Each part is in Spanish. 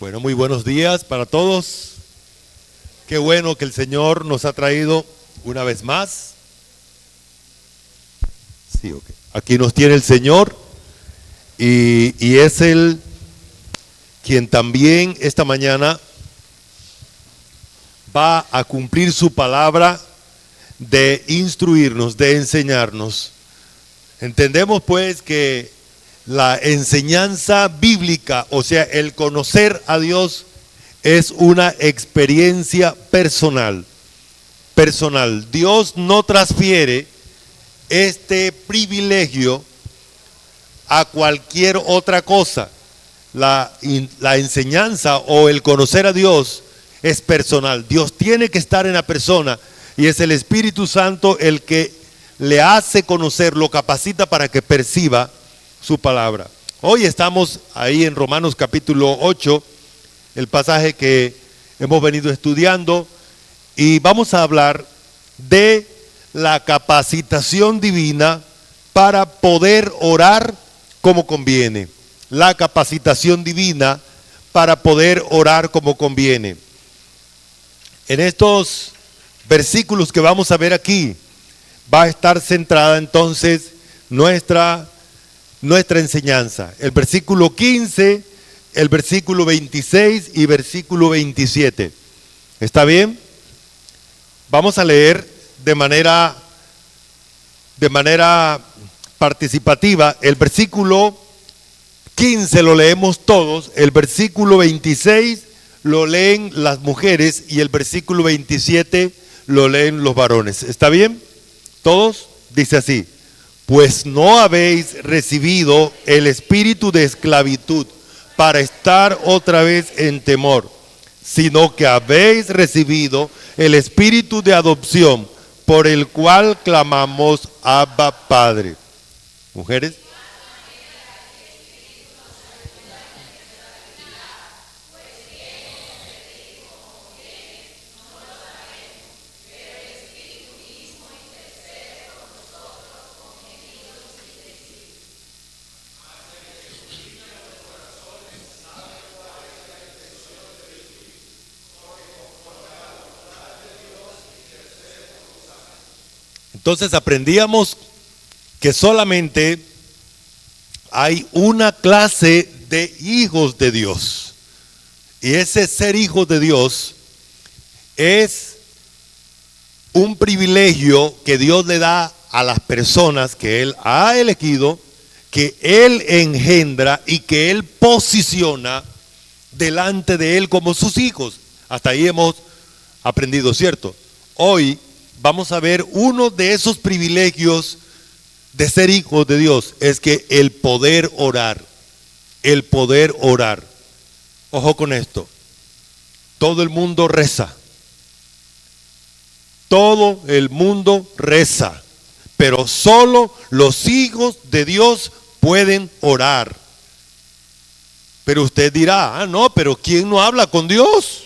Bueno, muy buenos días para todos. Qué bueno que el Señor nos ha traído una vez más. Sí, ok. Aquí nos tiene el Señor y es Él quien también esta mañana va a cumplir su palabra de instruirnos, de enseñarnos. Entendemos pues que la enseñanza bíblica, o sea, el conocer a Dios, es una experiencia personal. Dios no transfiere este privilegio a cualquier otra cosa. La enseñanza o el conocer a Dios es personal. Dios tiene que estar en la persona y es el Espíritu Santo el que le hace conocer, lo capacita para que perciba su palabra. Hoy estamos ahí en Romanos capítulo 8, el pasaje que hemos venido estudiando, y vamos a hablar de la capacitación divina para poder orar como conviene. La capacitación divina para poder orar como conviene. En estos versículos que vamos a ver aquí, va a estar centrada entonces nuestra enseñanza. El versículo 15, el versículo 26 y versículo 27. ¿Está bien? Vamos a leer de manera participativa. El versículo 15 lo leemos todos, el versículo 26 lo leen las mujeres y el versículo 27 lo leen los varones. ¿Está bien? ¿Todos? Dice así: pues no habéis recibido el espíritu de esclavitud para estar otra vez en temor, sino que habéis recibido el espíritu de adopción, por el cual clamamos Abba, Padre. Mujeres. Entonces aprendíamos que solamente hay una clase de hijos de Dios. Y ese ser hijo de Dios es un privilegio que Dios le da a las personas que Él ha elegido, que Él engendra y que Él posiciona delante de Él como sus hijos. Hasta ahí hemos aprendido, ¿cierto? Hoy vamos a ver uno de esos privilegios de ser hijo de Dios, es que el poder orar. Ojo con esto. Todo el mundo reza. Todo el mundo reza. Pero solo los hijos de Dios pueden orar. Pero usted dirá, no, pero ¿quién no habla con Dios?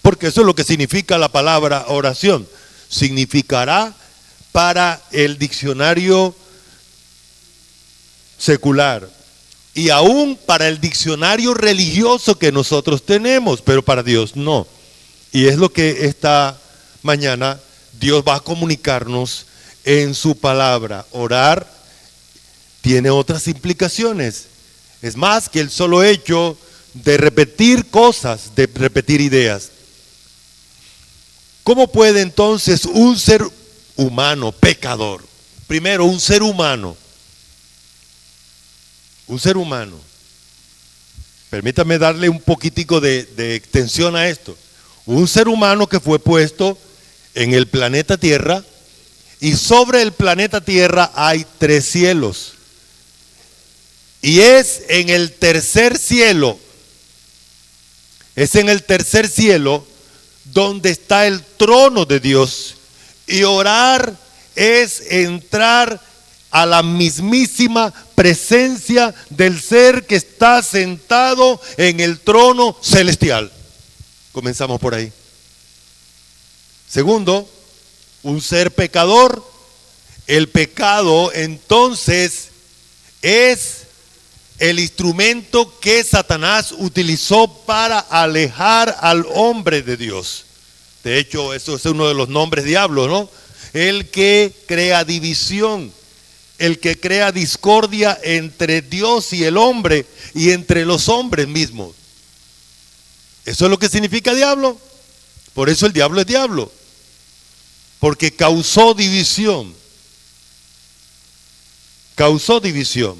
Porque eso es lo que significa la palabra oración. Significará para el diccionario secular y aún para el diccionario religioso que nosotros tenemos, pero para Dios no. Y es lo que esta mañana Dios va a comunicarnos en su palabra. Orar tiene otras implicaciones. Es más que el solo hecho de repetir cosas, de repetir ideas. ¿Cómo puede entonces un ser humano pecador? Primero, un ser humano. Permítame darle un poquitico de extensión a esto. Un ser humano que fue puesto en el planeta Tierra, y sobre el planeta Tierra hay 3 cielos. Y es en el tercer cielo donde está el trono de Dios. Y orar es entrar a la mismísima presencia del ser que está sentado en el trono celestial. Comenzamos por ahí. Segundo, un ser pecador. El pecado entonces es el instrumento que Satanás utilizó para alejar al hombre de Dios. De hecho, eso es uno de los nombres diablos, ¿no? El que crea división, el que crea discordia entre Dios y el hombre y entre los hombres mismos. Eso es lo que significa diablo. Por eso el diablo es diablo, porque causó división. Causó división.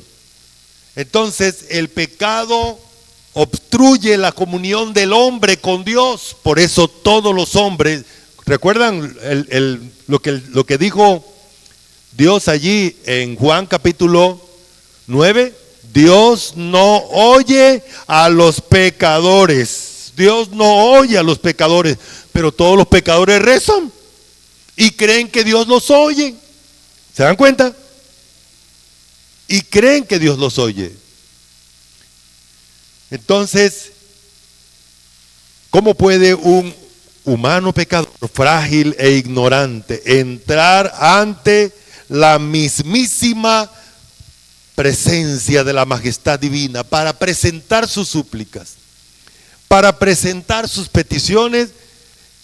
Entonces el pecado obstruye la comunión del hombre con Dios. Por eso todos los hombres, ¿recuerdan lo que dijo Dios allí en Juan capítulo 9? Dios no oye a los pecadores. Dios no oye a los pecadores, pero todos los pecadores rezan y creen que Dios los oye. ¿Se dan cuenta? Y creen que Dios los oye. Entonces, ¿cómo puede un humano pecador frágil e ignorante entrar ante la mismísima presencia de la majestad divina para presentar sus súplicas, para presentar sus peticiones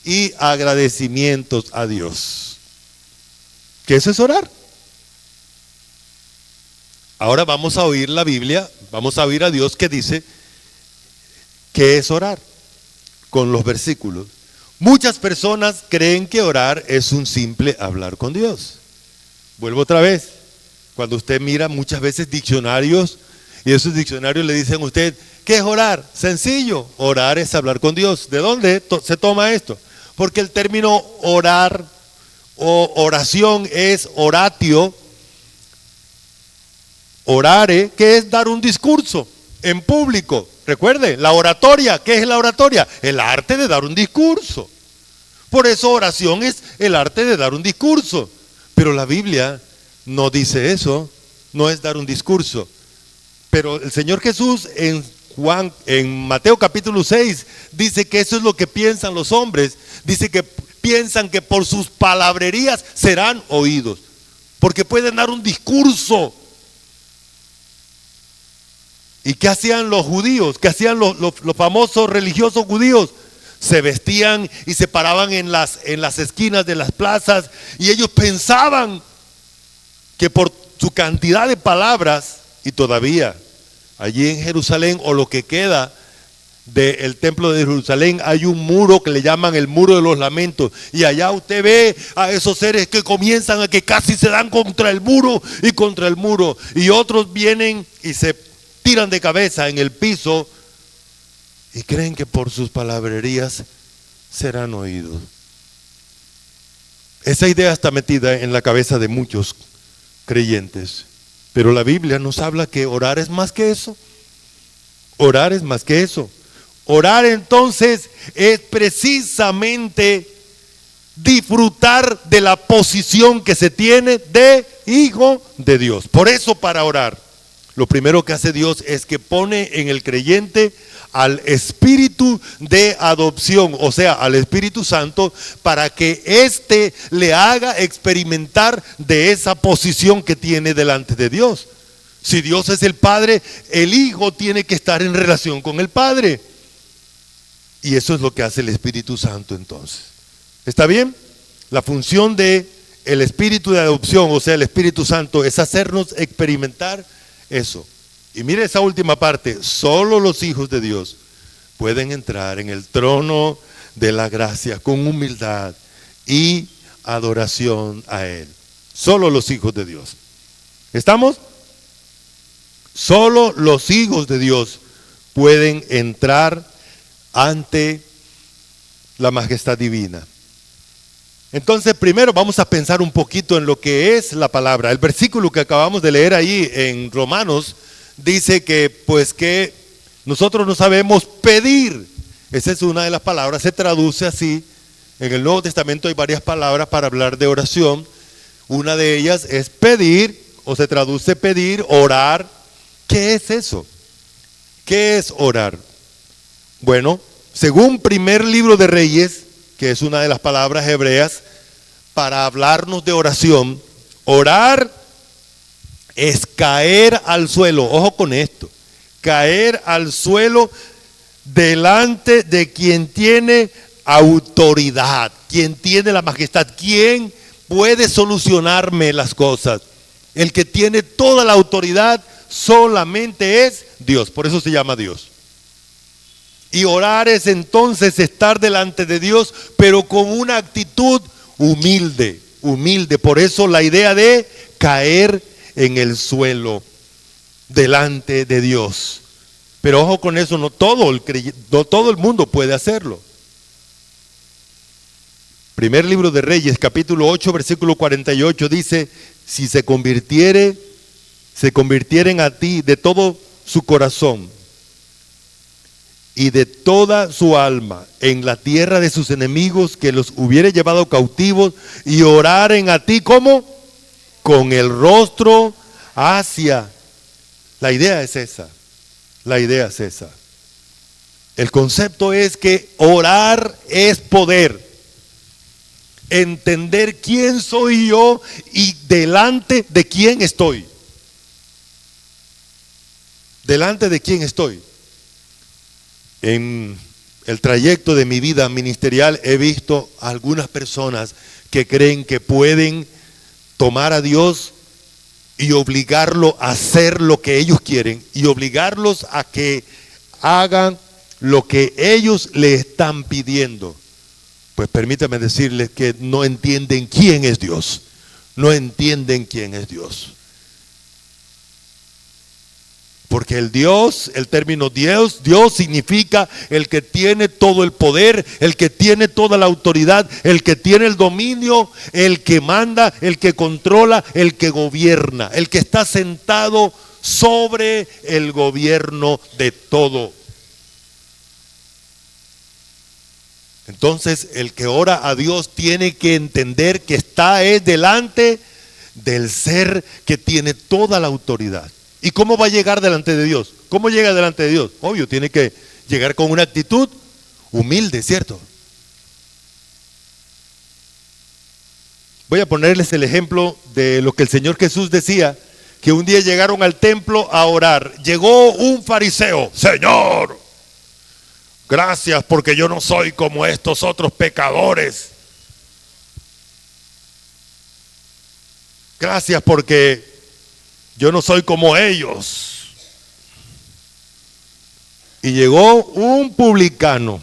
y agradecimientos a Dios? ¿Qué eso es orar? Ahora vamos a oír la Biblia, vamos a oír a Dios que dice qué es orar con los versículos. Muchas personas creen que orar es un simple hablar con Dios. Vuelvo otra vez. Cuando usted mira muchas veces diccionarios y esos diccionarios le dicen a usted, ¿qué es orar? Sencillo, orar es hablar con Dios. ¿De dónde se toma esto? Porque el término orar o oración es oratio, orare, que es dar un discurso en público. Recuerde, la oratoria, ¿qué es la oratoria? El arte de dar un discurso. Por eso oración es el arte de dar un discurso. Pero la Biblia no dice eso, no es dar un discurso. Pero el Señor Jesús en Mateo capítulo 6 dice que eso es lo que piensan los hombres. Dice que piensan que por sus palabrerías serán oídos, porque pueden dar un discurso. ¿Y qué hacían los judíos? ¿Qué hacían los famosos religiosos judíos? Se vestían y se paraban en las esquinas de las plazas y ellos pensaban que por su cantidad de palabras, y todavía allí en Jerusalén o lo que queda del templo de Jerusalén hay un muro que le llaman el muro de los lamentos, y allá usted ve a esos seres que comienzan a que casi se dan contra el muro, y otros vienen y se tiran de cabeza en el piso y creen que por sus palabrerías serán oídos. Esa idea está metida en la cabeza de muchos creyentes, pero la Biblia nos habla que orar es más que eso. Orar es más que eso. Orar entonces es precisamente disfrutar de la posición que se tiene de hijo de Dios. Por eso, para orar, lo primero que hace Dios es que pone en el creyente al espíritu de adopción, o sea, al Espíritu Santo, para que éste le haga experimentar de esa posición que tiene delante de Dios. Si Dios es el Padre, el Hijo tiene que estar en relación con el Padre. Y eso es lo que hace el Espíritu Santo entonces. ¿Está bien? La función de el espíritu de adopción, o sea, el Espíritu Santo, es hacernos experimentar eso. Y mire esa última parte: solo los hijos de Dios pueden entrar en el trono de la gracia con humildad y adoración a Él. Solo los hijos de Dios. ¿Estamos? Solo los hijos de Dios pueden entrar ante la majestad divina. Entonces, primero vamos a pensar un poquito en lo que es la palabra. El versículo que acabamos de leer ahí en Romanos dice que pues que nosotros no sabemos pedir. Esa es una de las palabras, se traduce así. En el Nuevo Testamento hay varias palabras para hablar de oración. Una de ellas es pedir, o se traduce pedir, orar. ¿Qué es eso? ¿Qué es orar? Bueno, según primer libro de Reyes, que es una de las palabras hebreas para hablarnos de oración, orar es caer al suelo. Ojo con esto. caer al suelo delante de quien tiene autoridad, quien tiene la majestad, quien puede solucionarme las cosas. El que tiene toda la autoridad solamente es Dios, por eso se llama Dios. Y orar es entonces estar delante de Dios, pero con una actitud humilde, humilde. Por eso la idea de caer en el suelo delante de Dios. Pero ojo con eso, no todo el mundo puede hacerlo. Primer libro de Reyes, capítulo 8, versículo 48 dice: si se convirtieren a ti de todo su corazón y de toda su alma en la tierra de sus enemigos, que los hubiere llevado cautivos, y oraren a ti, ¿cómo? Con el rostro hacia. La idea es esa. La idea es esa. El concepto es que orar es poder. Entender quién soy yo y delante de quién estoy. Delante de quién estoy. En el trayecto de mi vida ministerial he visto a algunas personas que creen que pueden tomar a Dios y obligarlo a hacer lo que ellos quieren y obligarlos a que hagan lo que ellos le están pidiendo. Pues permítame decirles que no entienden quién es Dios. No entienden quién es Dios. Porque el término Dios significa el que tiene todo el poder, el que tiene toda la autoridad, el que tiene el dominio, el que manda, el que controla, el que gobierna, el que está sentado sobre el gobierno de todo. Entonces, el que ora a Dios tiene que entender que está delante del ser que tiene toda la autoridad. ¿Y cómo va a llegar delante de Dios? ¿Cómo llega delante de Dios? Obvio, tiene que llegar con una actitud humilde, ¿cierto? Voy a ponerles el ejemplo de lo que el Señor Jesús decía, que un día llegaron al templo a orar. Llegó un fariseo: Señor, gracias porque yo no soy como estos otros pecadores. Gracias porque yo no soy como ellos. Y llegó un publicano.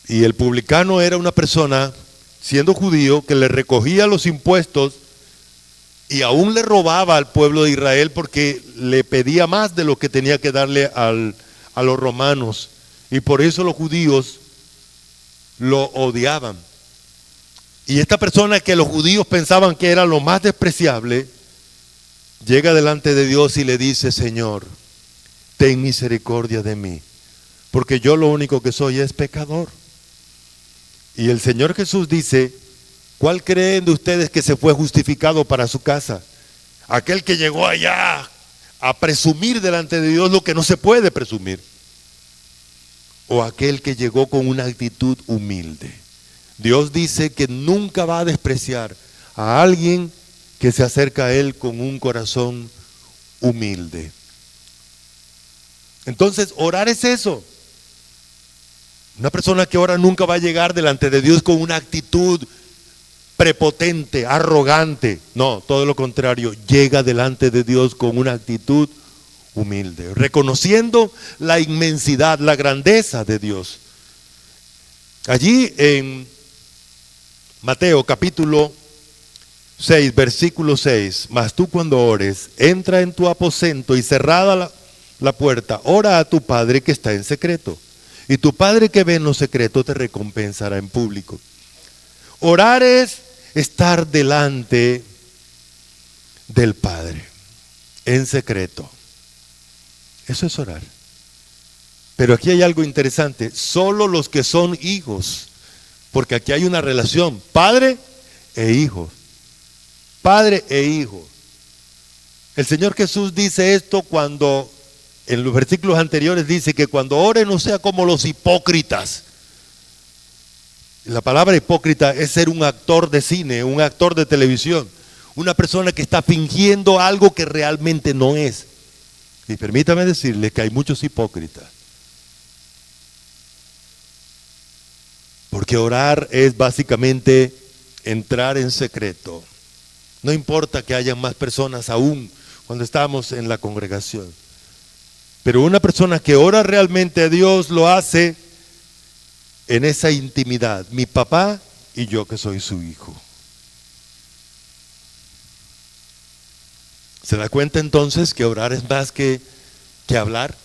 Y el publicano era una persona, siendo judío, que le recogía los impuestos y aún le robaba al pueblo de Israel porque le pedía más de lo que tenía que darle a los romanos. Y por eso los judíos lo odiaban. Y esta persona que los judíos pensaban que era lo más despreciable, llega delante de Dios y le dice: Señor, ten misericordia de mí, porque yo lo único que soy es pecador. Y el Señor Jesús dice: ¿cuál creen de ustedes que se fue justificado para su casa? Aquel que llegó allá a presumir delante de Dios lo que no se puede presumir, o aquel que llegó con una actitud humilde. Dios dice que nunca va a despreciar a alguien que se acerca a Él con un corazón humilde. Entonces, orar es eso. Una persona que ora nunca va a llegar delante de Dios con una actitud prepotente, arrogante. No, todo lo contrario, llega delante de Dios con una actitud humilde, reconociendo la inmensidad, la grandeza de Dios. Allí en Mateo capítulo 6, versículo 6: mas tú cuando ores, entra en tu aposento y cerrada la puerta, ora a tu Padre que está en secreto. Y tu Padre que ve en lo secreto te recompensará en público. Orar es estar delante del Padre en secreto. Eso es orar. Pero aquí hay algo interesante: solo los que son hijos, porque aquí hay una relación, padre e hijo. Padre e hijo. El Señor Jesús dice esto cuando, en los versículos anteriores dice que cuando ore no sea como los hipócritas. La palabra hipócrita es ser un actor de cine, un actor de televisión. una persona que está fingiendo algo que realmente no es. Y permítame decirle que hay muchos hipócritas. Porque orar es básicamente entrar en secreto. No importa que haya más personas aún cuando estamos en la congregación. Pero una persona que ora realmente a Dios lo hace en esa intimidad. Mi papá y yo que soy su hijo. ¿Se da cuenta entonces que orar es más que hablar?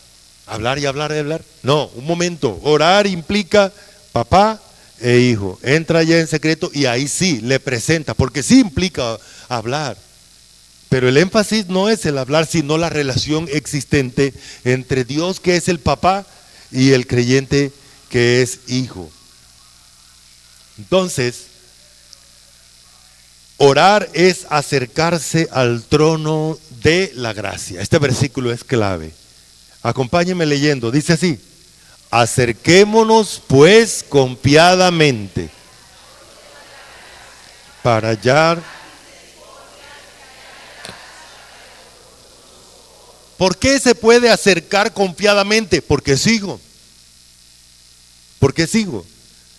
Hablar y hablar y hablar. No, un momento. Orar implica papá e hijo. Entra ya en secreto y ahí sí le presenta, porque sí implica hablar. Pero el énfasis no es el hablar, sino la relación existente entre Dios, que es el papá, y el creyente, que es hijo. Entonces, orar es acercarse al trono de la gracia. Este versículo es clave. Acompáñenme leyendo. Dice así: acerquémonos pues confiadamente para hallar. ¿Por qué se puede acercar confiadamente? Porque es hijo. Porque es hijo.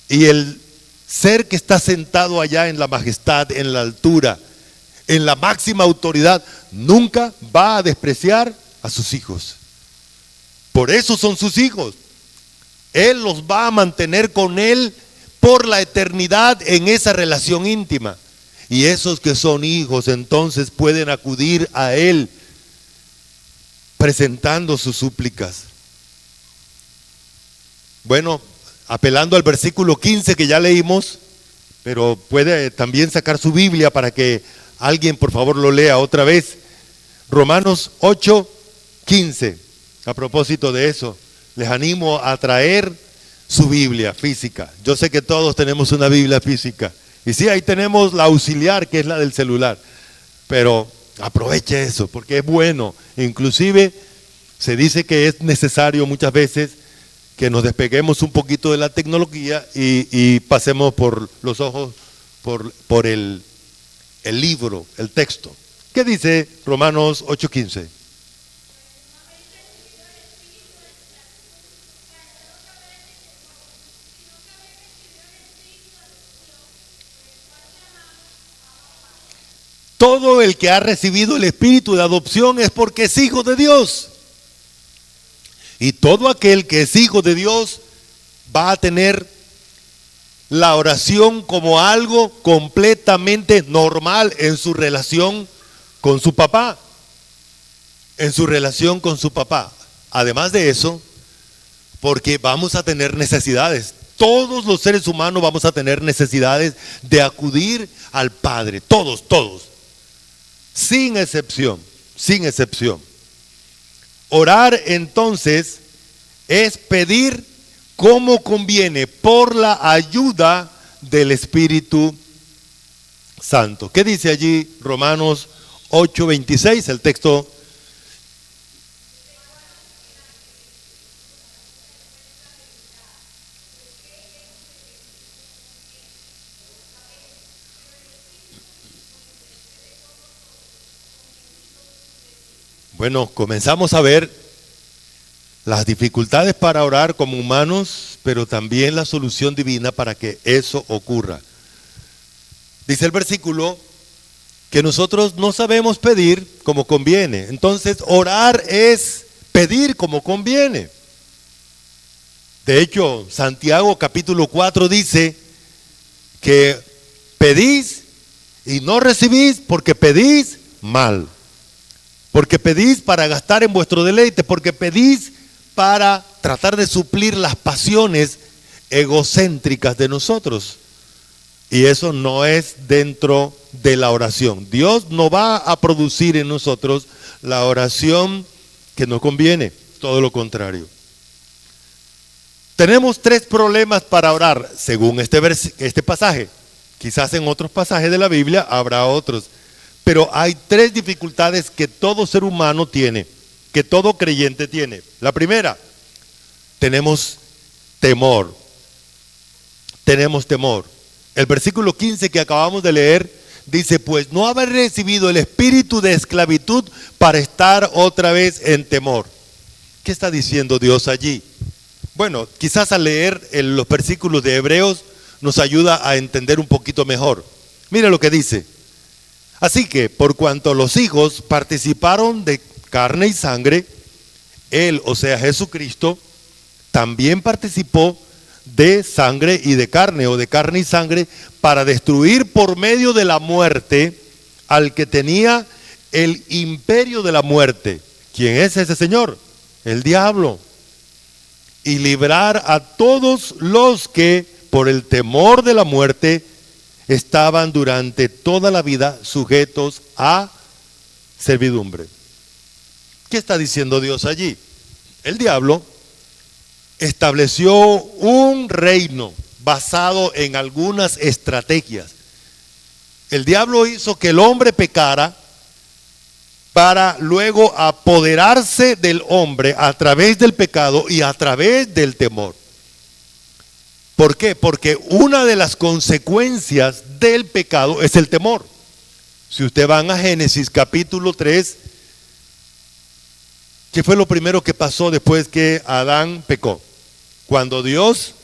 Y el ser que está sentado allá en la majestad, en la altura, en la máxima autoridad, nunca va a despreciar a sus hijos. Por eso son sus hijos. Él los va a mantener con él por la eternidad en esa relación íntima. Y esos que son hijos entonces pueden acudir a él presentando sus súplicas. Bueno, apelando al versículo 15 que ya leímos, pero puede también sacar su Biblia para que alguien por favor lo lea otra vez. Romanos 8:15. A propósito de eso, les animo a traer su Biblia física. Yo sé que todos tenemos una Biblia física. Y sí, ahí tenemos la auxiliar, que es la del celular. Pero aproveche eso, porque es bueno. Inclusive se dice que es necesario muchas veces que nos despeguemos un poquito de la tecnología y pasemos por los ojos, por el libro, el texto. ¿Qué dice Romanos 8:15? Todo el que ha recibido el espíritu de adopción es porque es hijo de Dios. Y todo aquel que es hijo de Dios va a tener la oración como algo completamente normal en su relación con su papá. En su relación con su papá. Además de eso, porque vamos a tener necesidades. Todos los seres humanos vamos a tener necesidades de acudir al Padre. Todos. Sin excepción. Orar entonces es pedir como conviene por la ayuda del Espíritu Santo. ¿Qué dice allí Romanos 8:26? El texto. Bueno, comenzamos a ver las dificultades para orar como humanos, pero también la solución divina para que eso ocurra. Dice el versículo que nosotros no sabemos pedir como conviene. Entonces, orar es pedir como conviene. De hecho, Santiago capítulo 4 dice que pedís y no recibís porque pedís mal. Porque pedís para gastar en vuestro deleite, porque pedís para tratar de suplir las pasiones egocéntricas de nosotros. Y eso no es dentro de la oración. Dios no va a producir en nosotros la oración que nos conviene, todo lo contrario. Tenemos 3 problemas para orar, según este pasaje. Quizás en otros pasajes de la Biblia habrá otros. Pero hay 3 dificultades que todo ser humano tiene, que todo creyente tiene. La primera, tenemos temor. El versículo 15 que acabamos de leer dice, pues no haber recibido el espíritu de esclavitud para estar otra vez en temor. ¿Qué está diciendo Dios allí? Bueno, quizás al leer los versículos de Hebreos nos ayuda a entender un poquito mejor. Mira lo que dice. Así que, por cuanto los hijos participaron de carne y sangre, Él, o sea Jesucristo, también participó de sangre y de carne, o de carne y sangre, para destruir por medio de la muerte al que tenía el imperio de la muerte. ¿Quién es ese señor? El diablo. Y librar a todos los que, por el temor de la muerte, estaban durante toda la vida sujetos a servidumbre. ¿Qué está diciendo Dios allí? El diablo estableció un reino basado en algunas estrategias. El diablo hizo que el hombre pecara para luego apoderarse del hombre a través del pecado y a través del temor. ¿Por qué? Porque una de las consecuencias del pecado es el temor. Si usted va a Génesis capítulo 3, ¿qué fue lo primero que pasó después que Adán pecó? Cuando Dios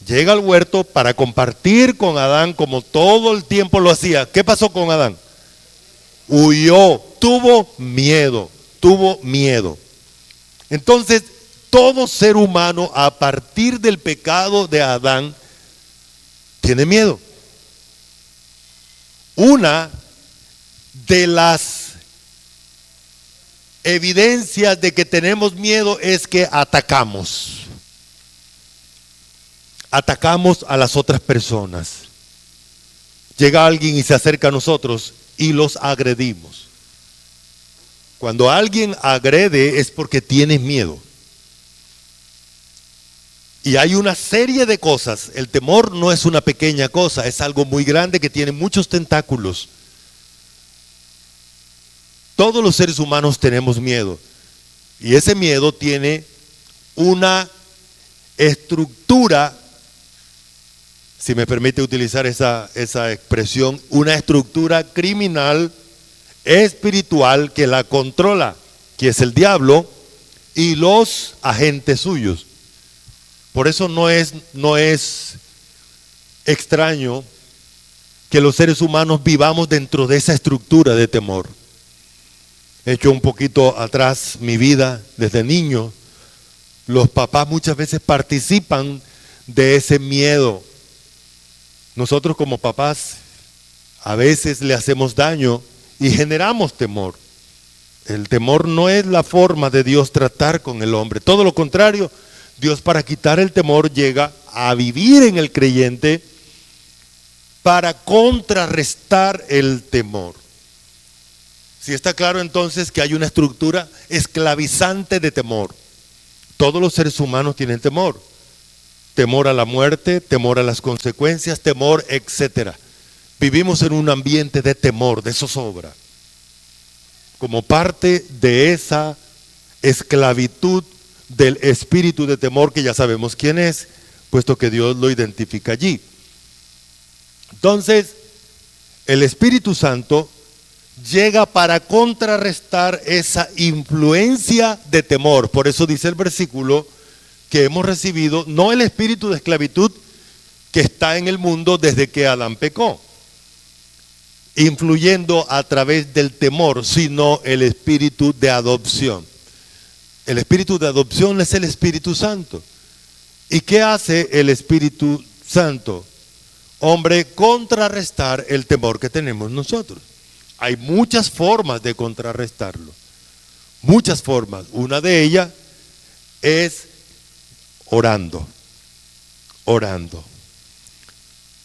llega al huerto para compartir con Adán como todo el tiempo lo hacía, ¿qué pasó con Adán? Huyó, tuvo miedo. Entonces, todo ser humano a partir del pecado de Adán tiene miedo. Una de las evidencias de que tenemos miedo es que atacamos a las otras personas. Llega alguien y se acerca a nosotros y los agredimos. Cuando alguien agrede es porque tiene miedo. Y hay una serie de cosas. El temor no es una pequeña cosa, es algo muy grande que tiene muchos tentáculos. Todos los seres humanos tenemos miedo. Y ese miedo tiene una estructura, si me permite utilizar esa expresión, una estructura criminal, espiritual que la controla, que es el diablo y los agentes suyos. Por eso no es extraño que los seres humanos vivamos dentro de esa estructura de temor. He hecho un poquito atrás mi vida desde niño. Los papás muchas veces participan de ese miedo. Nosotros como papás a veces le hacemos daño y generamos temor. El temor no es la forma de Dios tratar con el hombre. Todo lo contrario, Dios para quitar el temor llega a vivir en el creyente para contrarrestar el temor. Si está claro entonces que hay una estructura esclavizante de temor. Todos los seres humanos tienen temor. Temor a la muerte, temor a las consecuencias, temor, etcétera. Vivimos en un ambiente de temor, de zozobra. Como parte de esa esclavitud del espíritu de temor que ya sabemos quién es, puesto que Dios lo identifica allí. Entonces, el Espíritu Santo llega para contrarrestar esa influencia de temor. Por eso dice el versículo que hemos recibido no el espíritu de esclavitud que está en el mundo desde que Adán pecó, influyendo a través del temor, sino el espíritu de adopción. El espíritu de adopción es el Espíritu Santo. ¿Y qué hace el Espíritu Santo? Hombre, contrarrestar el temor que tenemos nosotros. Hay muchas formas de contrarrestarlo. Muchas formas. Una de ellas es orando. Orando.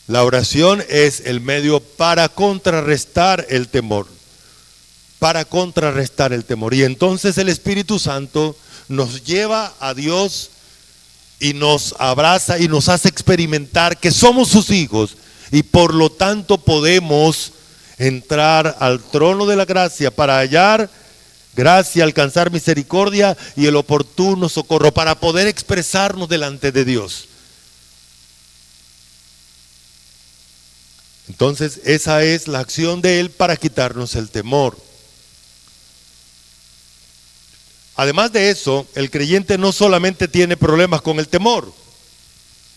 La oración es el medio para contrarrestar el temor. Para contrarrestar el temor. Y entonces el Espíritu Santo nos lleva a Dios y nos abraza y nos hace experimentar que somos sus hijos y por lo tanto podemos entrar al trono de la gracia para hallar gracia, alcanzar misericordia y el oportuno socorro para poder expresarnos delante de Dios. Entonces, esa es la acción de Él para quitarnos el temor. Además de eso, el creyente no solamente tiene problemas con el temor,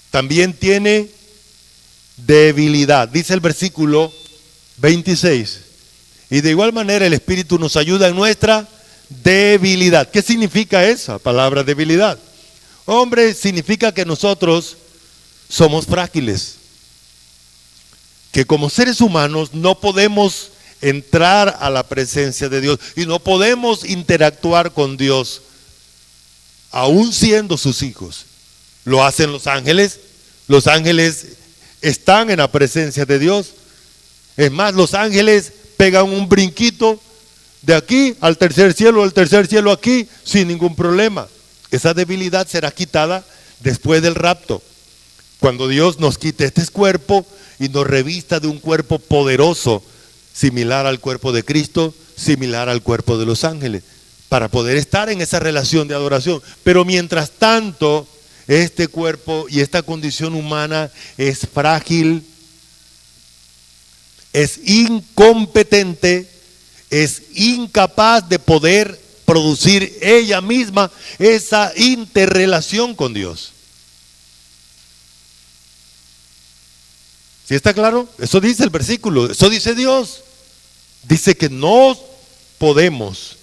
también tiene debilidad. Dice el versículo 26. Y de igual manera el Espíritu nos ayuda en nuestra debilidad. ¿Qué significa esa palabra debilidad? Hombre, significa que nosotros somos frágiles. Que como seres humanos no podemos entrar a la presencia de Dios y no podemos interactuar con Dios, aún siendo sus hijos. Lo hacen los ángeles. Los ángeles están en la presencia de Dios. Es más, los ángeles pegan un brinquito de aquí al tercer cielo, del tercer cielo aquí, sin ningún problema. Esa debilidad será quitada después del rapto, cuando Dios nos quite este cuerpo y nos revista de un cuerpo poderoso, similar al cuerpo de Cristo, similar al cuerpo de los ángeles, para poder estar en esa relación de adoración. Pero mientras tanto, este cuerpo y esta condición humana es frágil, es incompetente, es incapaz de poder producir ella misma esa interrelación con Dios. ¿Sí está claro? Eso dice el versículo, eso dice Dios. Dice que no podemos,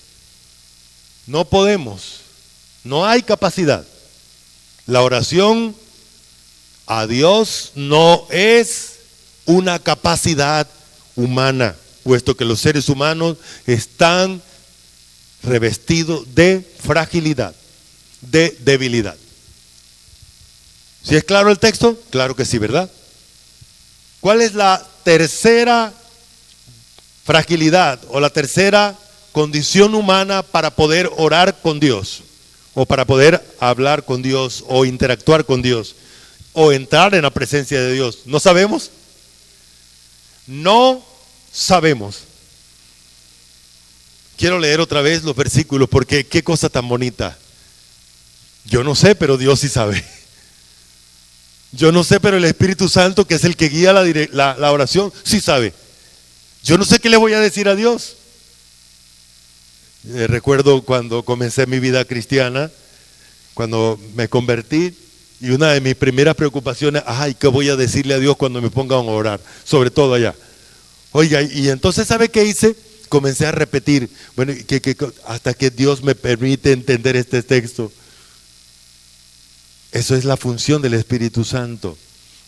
no hay capacidad. La oración a Dios no es una capacidad humana, puesto que los seres humanos están revestidos de fragilidad, de debilidad. ¿Sí es claro el texto? Claro que sí, ¿verdad? ¿Cuál es la tercera fragilidad o la tercera condición humana para poder orar con Dios, o para poder hablar con Dios, o interactuar con Dios, o entrar en la presencia de Dios? ¿No sabemos? No sabemos. Quiero leer otra vez los versículos porque qué cosa tan bonita. Yo no sé, pero Dios sí sabe. Yo no sé, pero el Espíritu Santo, que es el que guía la oración, sí sabe. Yo no sé qué le voy a decir a Dios. Recuerdo cuando comencé mi vida cristiana, cuando me convertí, y una de mis primeras preocupaciones, ¿qué voy a decirle a Dios cuando me pongan a orar? Sobre todo allá. Oiga, y entonces, ¿sabe qué hice? Comencé a repetir, bueno, hasta que Dios me permite entender este texto. Eso es la función del Espíritu Santo,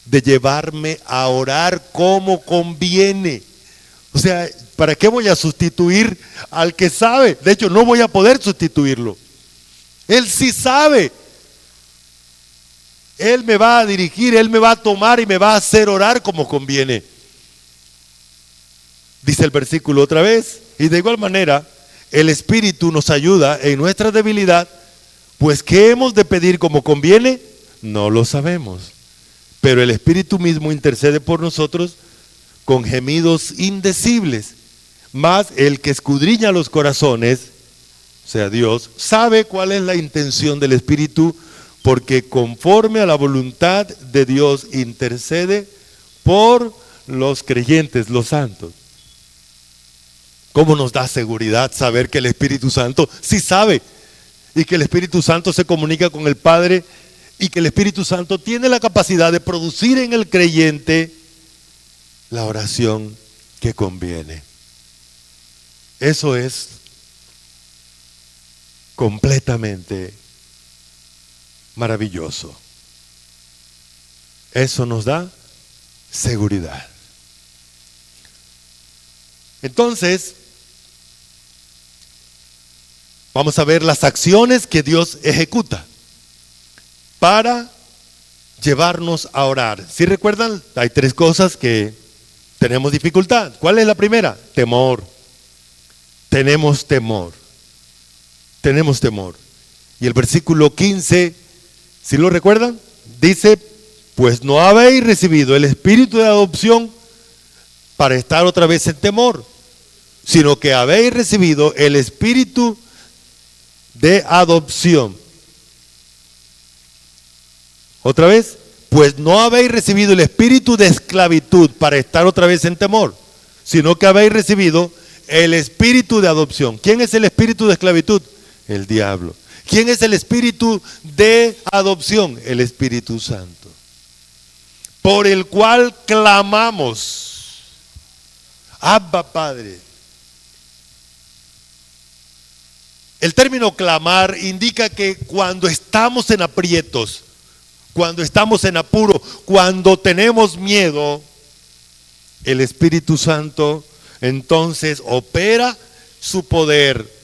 de llevarme a orar como conviene. O sea, ¿para qué voy a sustituir al que sabe? De hecho, no voy a poder sustituirlo. Él sí sabe. Él me va a dirigir, Él me va a tomar y me va a hacer orar como conviene. Dice el versículo otra vez, y de igual manera, el Espíritu nos ayuda en nuestra debilidad, pues ¿qué hemos de pedir como conviene? No lo sabemos. Pero el Espíritu mismo intercede por nosotros con gemidos indecibles. Mas el que escudriña los corazones, o sea Dios, sabe cuál es la intención del Espíritu, porque conforme a la voluntad de Dios intercede por los creyentes, los santos. ¿Cómo nos da seguridad saber que el Espíritu Santo sí sabe? Y que el Espíritu Santo se comunica con el Padre, y que el Espíritu Santo tiene la capacidad de producir en el creyente la oración que conviene. Eso es completamente maravilloso. Eso nos da seguridad. Entonces, vamos a ver las acciones que Dios ejecuta para llevarnos a orar. ¿Sí recuerdan? Hay tres cosas que tenemos dificultad. ¿Cuál es la primera? Temor. Tenemos temor. Tenemos temor. Y el versículo 15, ¿sí lo recuerdan? Dice, pues no habéis recibido el espíritu de adopción para estar otra vez en temor, sino que habéis recibido el espíritu de adopción. Otra vez, pues no habéis recibido el espíritu de esclavitud para estar otra vez en temor, sino que habéis recibido el espíritu de adopción. ¿Quién es el espíritu de esclavitud? El diablo. ¿Quién es el espíritu de adopción? El Espíritu Santo. Por el cual clamamos, Abba Padre. El término clamar indica que cuando estamos en aprietos, cuando estamos en apuro, cuando tenemos miedo, el Espíritu Santo entonces opera su poder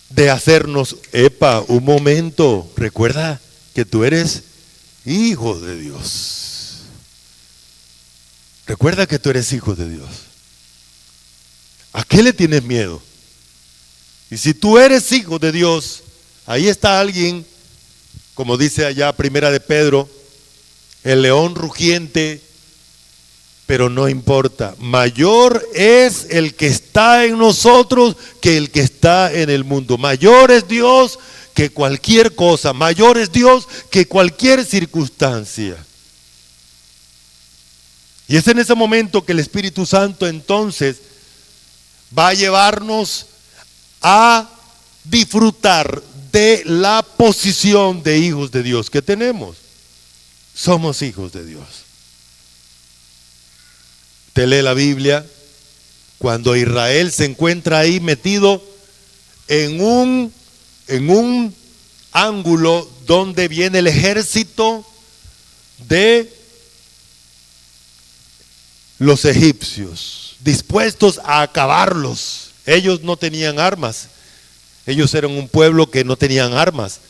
de hacernos, epa, un momento, recuerda que tú eres hijo de Dios. Recuerda que tú eres hijo de Dios. ¿A qué le tienes miedo? Y si tú eres hijo de Dios, ahí está alguien, como dice allá Primera de Pedro, el león rugiente, pero no importa. Mayor es el que está en nosotros que el que está en el mundo. Mayor es Dios que cualquier cosa. Mayor es Dios que cualquier circunstancia. Y es en ese momento que el Espíritu Santo entonces va a llevarnos a disfrutar de la posición de hijos de Dios que tenemos. Somos hijos de Dios. Te lee la Biblia, cuando Israel se encuentra ahí metido en un ángulo donde viene el ejército de los egipcios, dispuestos a acabarlos. Ellos no tenían armas, ellos eran un pueblo que no tenían armas,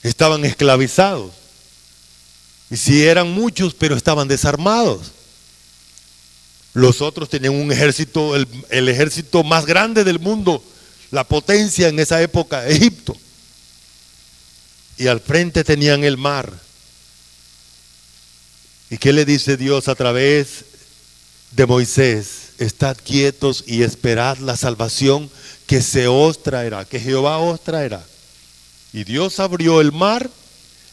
estaban esclavizados, y sí eran muchos, pero estaban desarmados. Los otros tenían un ejército, el ejército más grande del mundo, la potencia en esa época, Egipto. Y al frente tenían el mar. ¿Y qué le dice Dios a través de Moisés? Estad quietos y esperad la salvación que se os traerá, que Jehová os traerá. Y Dios abrió el mar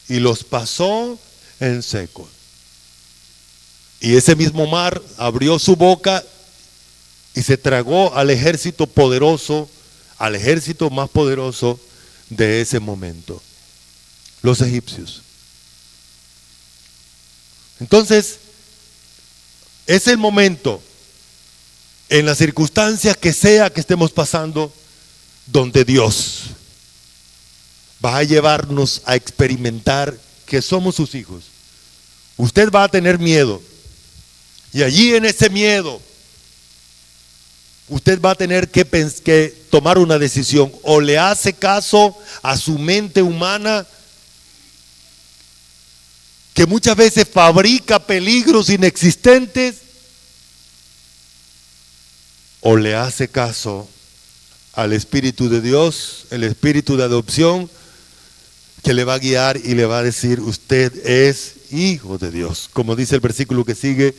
y los pasó en seco. Y ese mismo mar abrió su boca y se tragó al ejército poderoso, al ejército más poderoso de ese momento, los egipcios. Entonces, es el momento, en las circunstancias que sea que estemos pasando, donde Dios va a llevarnos a experimentar que somos sus hijos. Usted va a tener miedo. Y allí en ese miedo, usted va a tener que tomar una decisión. O le hace caso a su mente humana, que muchas veces fabrica peligros inexistentes, o le hace caso al Espíritu de Dios, el Espíritu de adopción, que le va a guiar y le va a decir, usted es hijo de Dios. Como dice el versículo que sigue,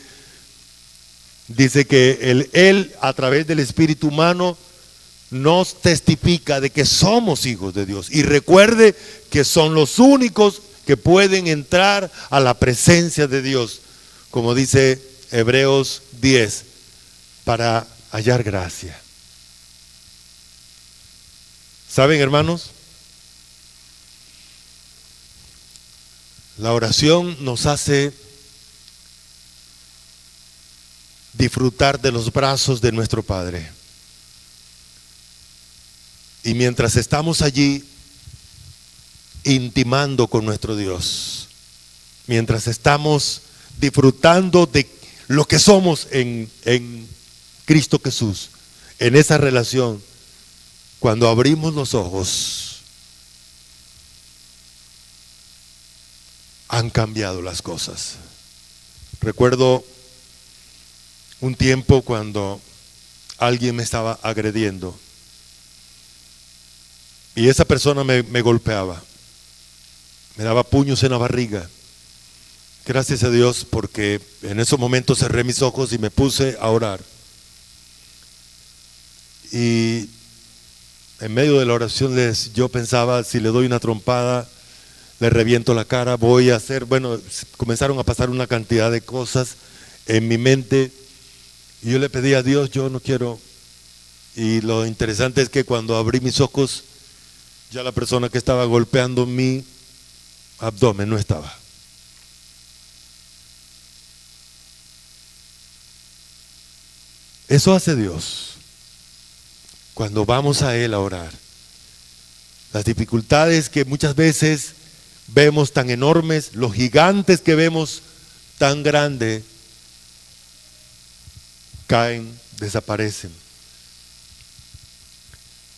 dice que Él a través del Espíritu humano nos testifica de que somos hijos de Dios. Y recuerde que son los únicos que pueden entrar a la presencia de Dios, como dice Hebreos 10, para hallar gracia. ¿Saben, hermanos? La oración nos hace disfrutar de los brazos de nuestro Padre. Y mientras estamos allí intimando con nuestro Dios, mientras estamos disfrutando de lo que somos en Cristo Jesús, en esa relación, cuando abrimos los ojos, han cambiado las cosas. Recuerdo un tiempo cuando alguien me estaba agrediendo y esa persona me golpeaba, me daba puños en la barriga. Gracias a Dios, porque en esos momentos cerré mis ojos y me puse a orar. Y en medio de la oración yo pensaba, si le doy una trompada, le reviento la cara, voy a hacer, bueno, comenzaron a pasar una cantidad de cosas en mi mente y yo le pedí a Dios, yo no quiero. Y lo interesante es que cuando abrí mis ojos, ya la persona que estaba golpeando mi abdomen no estaba. Eso hace Dios cuando vamos a Él a orar. Las dificultades que muchas veces vemos tan enormes, los gigantes que vemos tan grandes, caen, desaparecen.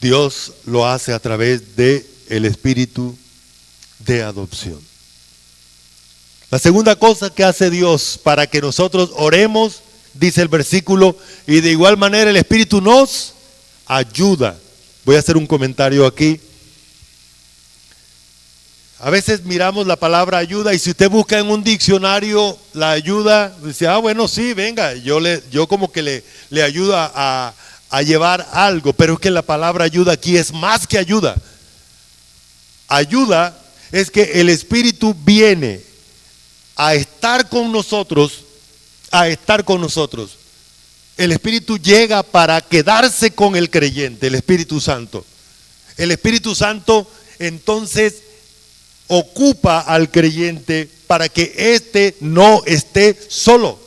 Dios lo hace a través de el espíritu de adopción. La segunda cosa que hace Dios para que nosotros oremos, dice el versículo, y de igual manera el espíritu nos ayuda. Voy a hacer un comentario aquí. A veces miramos la palabra ayuda y si usted busca en un diccionario la ayuda, dice, bueno, sí, venga, yo como que le ayudo a llevar algo, pero es que la palabra ayuda aquí es más que ayuda. Ayuda es que el Espíritu viene a estar con nosotros, El Espíritu llega para quedarse con el creyente, el Espíritu Santo. El Espíritu Santo entonces ocupa al creyente para que éste no esté solo.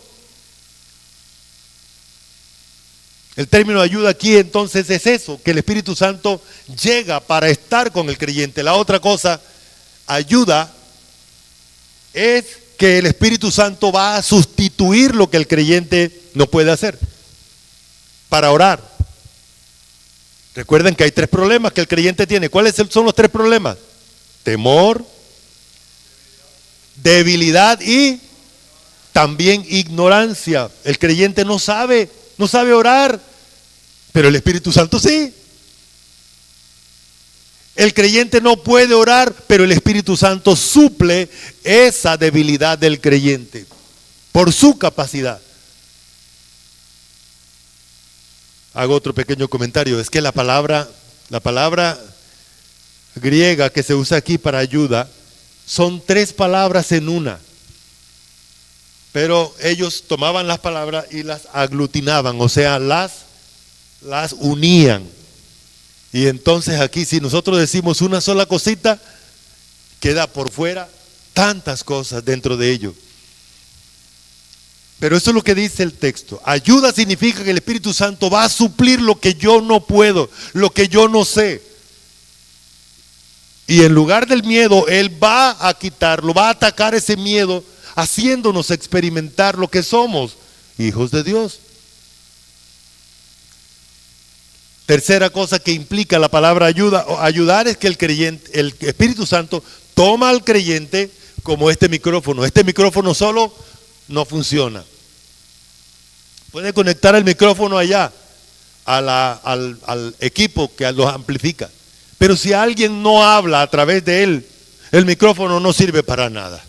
El término ayuda aquí entonces es eso, que el Espíritu Santo llega para estar con el creyente. La otra cosa, ayuda, es que el Espíritu Santo va a sustituir lo que el creyente no puede hacer para orar. Recuerden que hay 3 problemas que el creyente tiene. ¿Cuáles son los 3 problemas? Temor, debilidad y también ignorancia. El creyente no sabe orar, pero el Espíritu Santo sí. El creyente no puede orar, pero el Espíritu Santo suple esa debilidad del creyente por su capacidad. Hago otro pequeño comentario, es que la palabra griega que se usa aquí para ayuda son 3 palabras en una. Pero ellos tomaban las palabras y las aglutinaban, o sea, las unían. Y entonces aquí si nosotros decimos una sola cosita, queda por fuera tantas cosas dentro de ello. Pero eso es lo que dice el texto. Ayuda significa que el Espíritu Santo va a suplir lo que yo no puedo, lo que yo no sé. Y en lugar del miedo, Él va a quitarlo, va a atacar ese miedo, haciéndonos experimentar lo que somos, hijos de Dios. Tercera cosa que implica la palabra ayudar es que el Espíritu Santo toma al creyente como este micrófono. Este micrófono solo no funciona. Puede conectar el micrófono allá al equipo que los amplifica. Pero si alguien no habla a través de él, el micrófono no sirve para nada.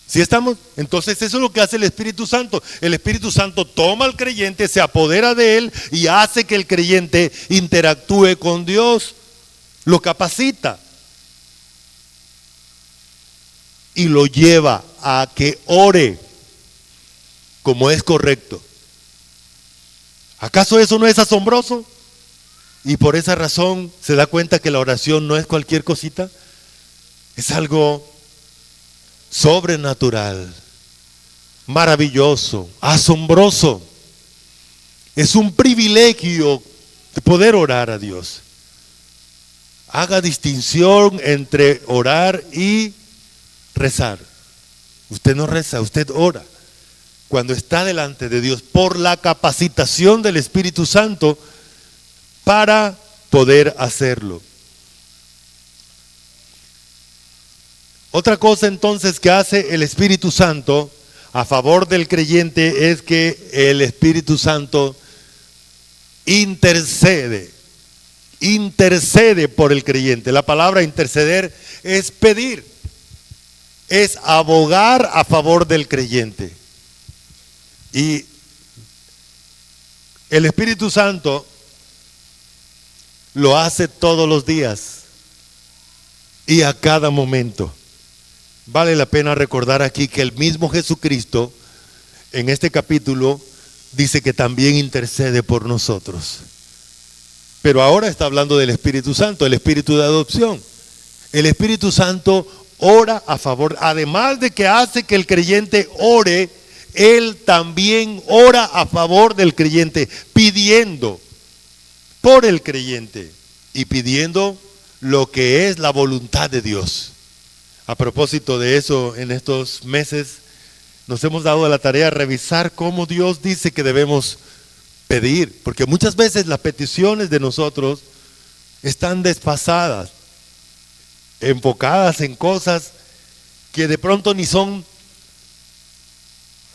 ¿Sí estamos? Entonces eso es lo que hace el Espíritu Santo. El Espíritu Santo toma al creyente, se apodera de él y hace que el creyente interactúe con Dios. Lo capacita. Y lo lleva a que ore como es correcto. ¿Acaso eso no es asombroso? Y por esa razón se da cuenta que la oración no es cualquier cosita. Es algo sobrenatural, maravilloso, asombroso. Es un privilegio de poder orar a Dios. Haga distinción entre orar y rezar. Usted no reza, usted ora. Cuando está delante de Dios por la capacitación del Espíritu Santo para poder hacerlo. Otra cosa entonces que hace el Espíritu Santo a favor del creyente es que el Espíritu Santo intercede por el creyente. La palabra interceder es pedir, es abogar a favor del creyente. Y el Espíritu Santo lo hace todos los días. y a cada momento. Vale la pena recordar aquí que el mismo Jesucristo en este capítulo dice que también intercede por nosotros. Pero ahora está hablando del Espíritu Santo, el Espíritu de adopción. El Espíritu Santo ora a favor, además de que hace que el creyente ore, Él también ora a favor del creyente, pidiendo por el creyente y pidiendo lo que es la voluntad de Dios. A propósito de eso, en estos meses nos hemos dado la tarea de revisar cómo Dios dice que debemos pedir, porque muchas veces las peticiones de nosotros están desfasadas, enfocadas en cosas que de pronto ni son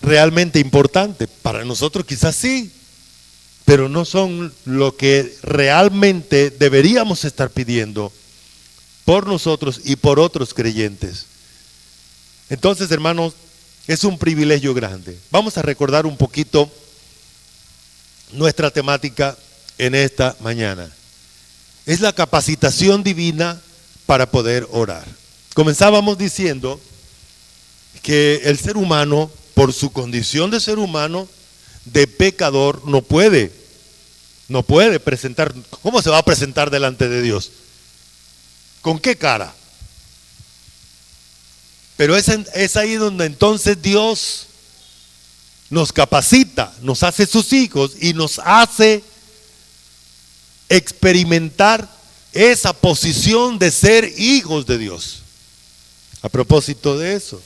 realmente importantes. Para nosotros quizás sí, pero no son lo que realmente deberíamos estar pidiendo por nosotros y por otros creyentes. Entonces, hermanos, es un privilegio grande. Vamos a recordar un poquito nuestra temática en esta mañana. Es la capacitación divina para poder orar. Comenzábamos diciendo que el ser humano, por su condición de ser humano, de pecador, no puede presentar. ¿Cómo se va a presentar delante de Dios? ¿Con qué cara? Pero es ahí donde entonces Dios nos capacita, nos hace sus hijos y nos hace experimentar esa posición de ser hijos de Dios. A propósito de eso,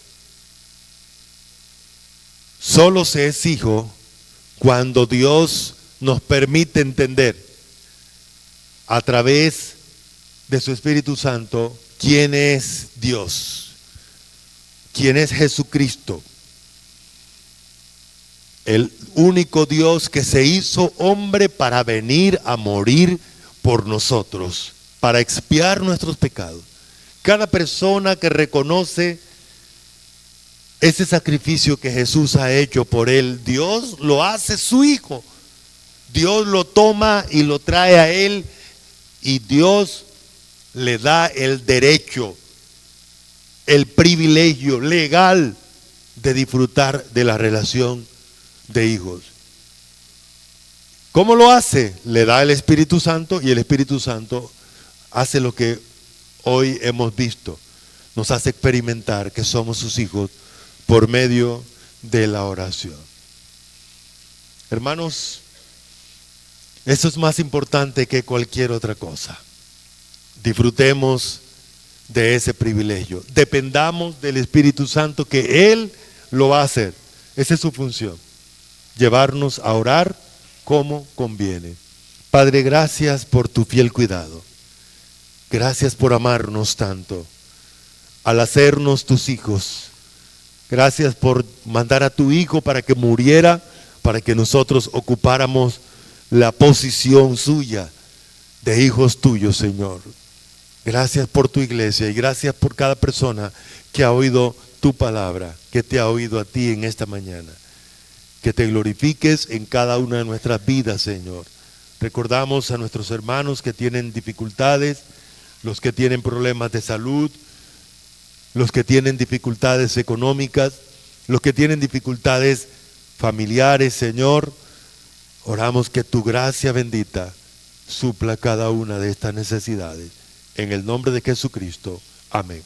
solo se es hijo cuando Dios nos permite entender a través de su Espíritu Santo quién es Dios, quién es Jesucristo, el único Dios que se hizo hombre para venir a morir por nosotros, para expiar nuestros pecados. Cada persona que reconoce ese sacrificio que Jesús ha hecho por él, Dios lo hace su hijo. Dios lo toma y lo trae a él, y Dios le da el derecho, el privilegio legal de disfrutar de la relación de hijos. ¿Cómo lo hace? Le da el Espíritu Santo, y el Espíritu Santo hace lo que hoy hemos visto. Nos hace experimentar que somos sus hijos por medio de la oración. Hermanos, eso es más importante que cualquier otra cosa. Disfrutemos de ese privilegio. Dependamos del Espíritu Santo, que Él lo va a hacer. Esa es su función. Llevarnos a orar como conviene. Padre, gracias por tu fiel cuidado. Gracias por amarnos tanto al hacernos tus hijos. Gracias por mandar a tu Hijo para que muriera, para que nosotros ocupáramos la posición suya de hijos tuyos, Señor. Gracias por tu iglesia y gracias por cada persona que ha oído tu palabra, que te ha oído a ti en esta mañana. Que te glorifiques en cada una de nuestras vidas, Señor. Recordamos a nuestros hermanos que tienen dificultades, los que tienen problemas de salud, los que tienen dificultades económicas, los que tienen dificultades familiares, Señor. Oramos que tu gracia bendita supla cada una de estas necesidades. En el nombre de Jesucristo. Amén.